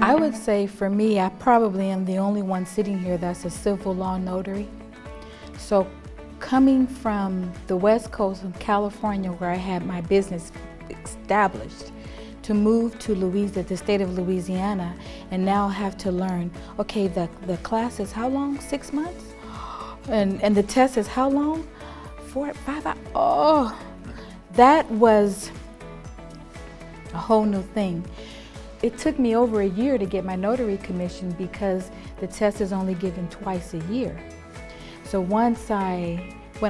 I would say for me, I probably am the only one sitting here that's a civil law notary. So coming from the West Coast of California, where I had my business established, to move to Louisiana, the state of Louisiana, and now have to learn, okay, the class is how long? 6 months? And the test is how long? 4, 5 hours? Oh, that was a whole new thing. It took me over a year to get my notary commission because the test is only given twice a year. So when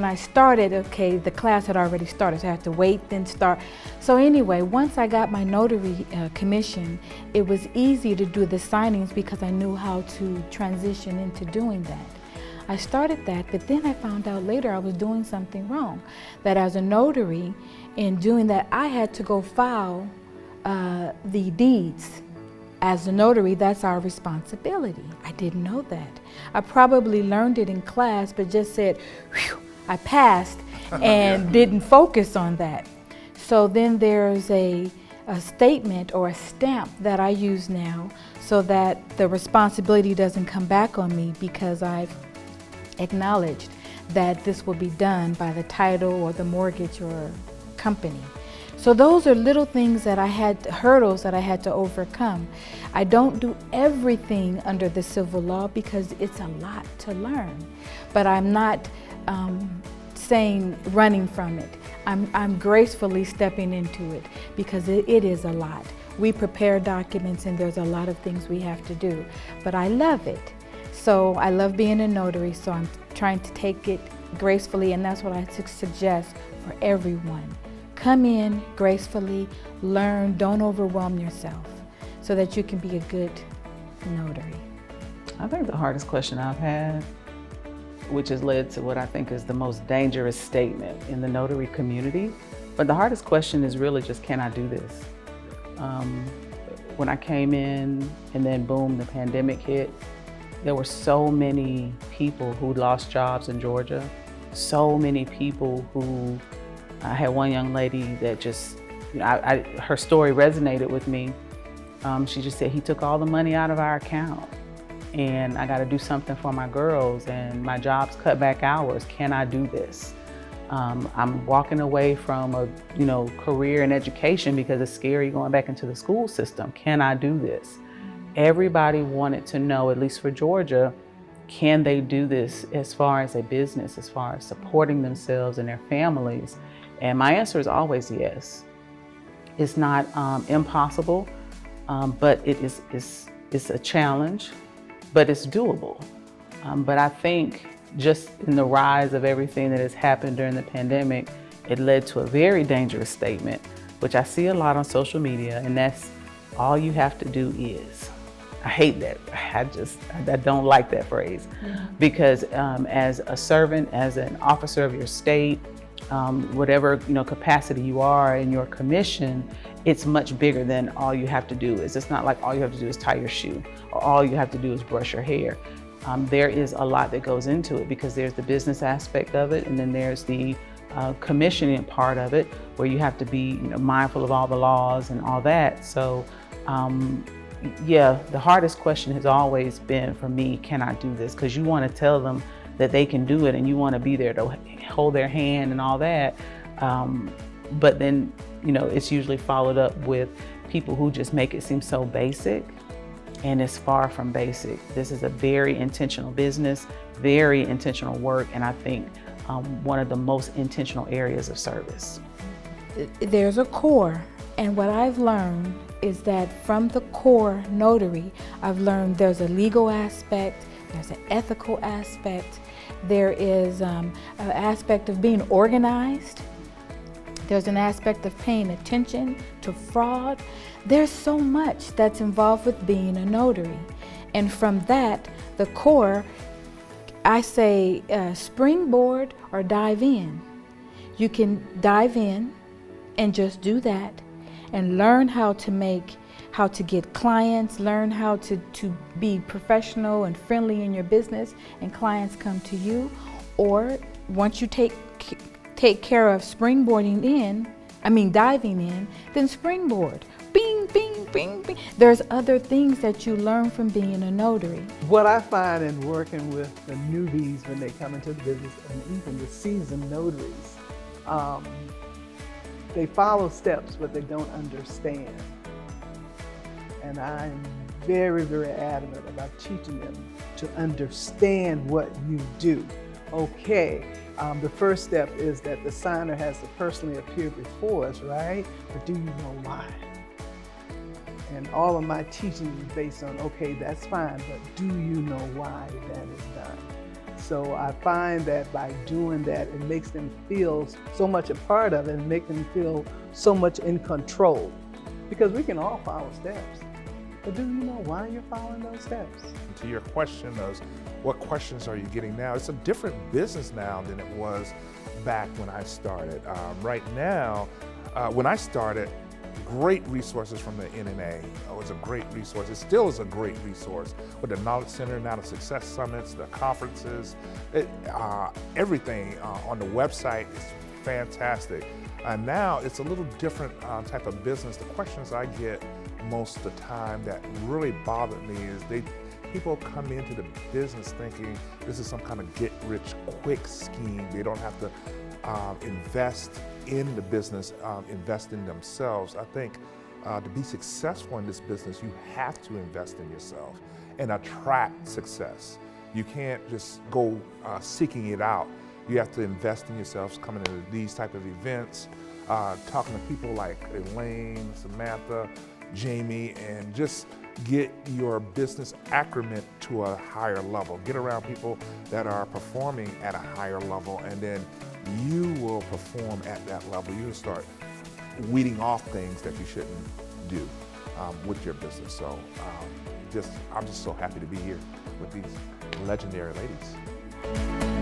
I started, okay, the class had already started, so I had to wait, then start. So anyway, once I got my notary commission, it was easy to do the signings because I knew how to transition into doing that. I started that, but then I found out later I was doing something wrong. That as a notary, in doing that, I had to go file the deeds. As a notary, that's our responsibility. I didn't know that. I probably learned it in class, but just said, whew, I passed and didn't focus on that. So then there's a statement or a stamp that I use now so that the responsibility doesn't come back on me because I've acknowledged that this will be done by the title or the mortgage or company. So those are little things that hurdles that I had to overcome. I don't do everything under the civil law because it's a lot to learn, but I'm not saying running from it. I'm gracefully stepping into it because it is a lot. We prepare documents and there's a lot of things we have to do, but I love it. So I love being a notary, so I'm trying to take it gracefully, and that's what I suggest for everyone. Come in gracefully, learn, don't overwhelm yourself so that you can be a good notary. I think the hardest question I've had, which has led to what I think is the most dangerous statement in the notary community, but the hardest question is really just, can I do this? When I came in and then boom, the pandemic hit, there were so many people who lost jobs in Georgia, so many people who, I had one young lady that just, her story resonated with me. She just said, he took all the money out of our account and I got to do something for my girls and my job's cut back hours. Can I do this? I'm walking away from a career in education because it's scary going back into the school system. Can I do this? Everybody wanted to know, at least for Georgia, can they do this as far as a business, as far as supporting themselves and their families? And my answer is always yes. It's not impossible, but it's a challenge, but it's doable. But I think just in the rise of everything that has happened during the pandemic, it led to a very dangerous statement, which I see a lot on social media, and that's all you have to do is. I hate that. I don't like that phrase. Mm-hmm. Because as a servant, as an officer of your state, whatever capacity you are in your commission, it's much bigger than all you have to do is. It's not like all you have to do is tie your shoe or all you have to do is brush your hair. There is a lot that goes into it because there's the business aspect of it, and then there's the commissioning part of it where you have to be mindful of all the laws and all that. So yeah, the hardest question has always been for me, can I do this? Because you want to tell them that they can do it and you want to be there to hold their hand and all that. But then, it's usually followed up with people who just make it seem so basic, and it's far from basic. This is a very intentional business, very intentional work, and I think one of the most intentional areas of service. There's a core, and what I've learned is that from the core notary, I've learned there's a legal aspect, there's an ethical aspect, there is an aspect of being organized, there's an aspect of paying attention to fraud. There's so much that's involved with being a notary. And from that, the core, I say springboard or dive in. You can dive in and just do that and learn how to get clients, learn how to be professional and friendly in your business, and clients come to you. Or once you take care of springboarding in, diving in, then springboard. Bing, bing, bing, bing. There's other things that you learn from being a notary. What I find in working with the newbies when they come into the business, and even the seasoned notaries, they follow steps, but they don't understand. And I'm very, very adamant about teaching them to understand what you do. Okay, the first step is that the signer has to personally appear before us, right? But do you know why? And all of my teaching is based on, okay, that's fine, but do you know why that is done? So I find that by doing that, it makes them feel so much a part of it and make them feel so much in control. Because we can all follow steps, but do you know why you're following those steps? To your question of what questions are you getting now, it's a different business now than it was back when I started. Right now, when I started, great resources from the NNA. It was a great resource. It still is a great resource with the Knowledge Center, now the Success Summits, the conferences, everything on the website is fantastic. And now it's a little different type of business. The questions I get most of the time that really bother me is people come into the business thinking this is some kind of get-rich-quick scheme. They don't have to invest in the business, invest in themselves. I think to be successful in this business, you have to invest in yourself and attract success. You can't just go seeking it out. You have to invest in yourselves, coming to these type of events, talking to people like Elaine, Samantha, Jamie, and just get your business acumen to a higher level. Get around people that are performing at a higher level, and then you will perform at that level. You will start weeding off things that you shouldn't do with your business. So I'm just so happy to be here with these legendary ladies.